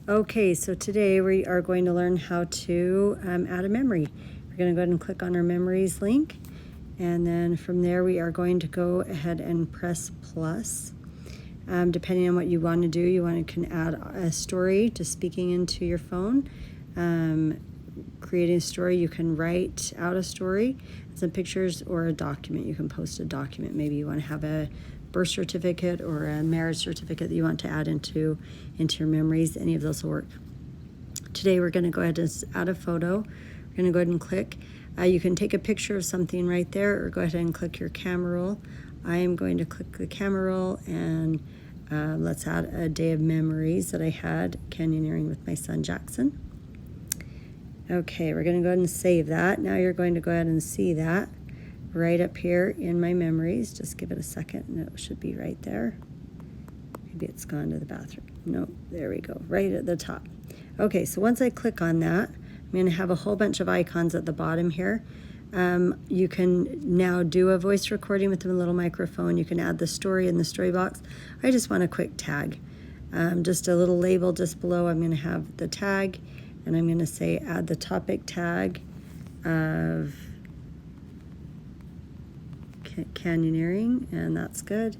Okay, so today we are going to learn how to add a memory. We're going to go ahead and click on our memories link, and then from there we are going to go ahead and press plus. Depending on what you want to do, you can add a story to speaking into your phone. Creating a story, you can write out a story, some pictures, or a document. You can post a document. Maybe you want to have a birth certificate or a marriage certificate that you want to add into your memories. Any of those will work. Today we're going to go ahead and add a photo. We're going to go ahead and click. You can take a picture of something right there, or go ahead and click your camera roll. I am going to click the camera roll, and let's add a day of memories that I had canyoneering with my son Jackson. Okay, we're going to go ahead and save that. Now you're going to go ahead and see that right up here in my memories. Just give it a second and it should be right there. Maybe it's gone to the bathroom. No, there we go, right at the top. Okay, so once I click on that, I'm going to have a whole bunch of icons at the bottom here. You can now do a voice recording with a little microphone. You can add the story in the story box. I just want a quick tag. Just a little label just below. I'm going to have the tag, and I'm going to say add the topic tag of canyoneering, and that's good.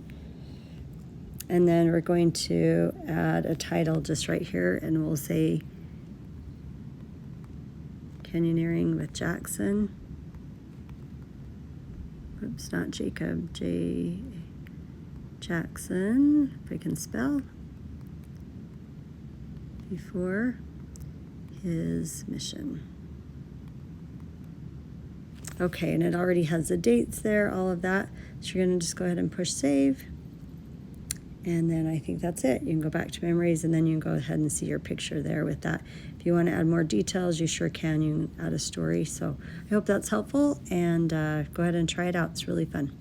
And then we're going to add a title just right here, and we'll say canyoneering with Jackson. Oops, not Jacob, J. Jackson, if I can spell, before his mission. Okay, and it already has the dates there, all of that. So you're going to just go ahead and push save. And then I think that's it. You can go back to memories, and then you can go ahead and see your picture there with that. If you want to add more details, you sure can. You can add a story. So I hope that's helpful, and go ahead and try it out. It's really fun.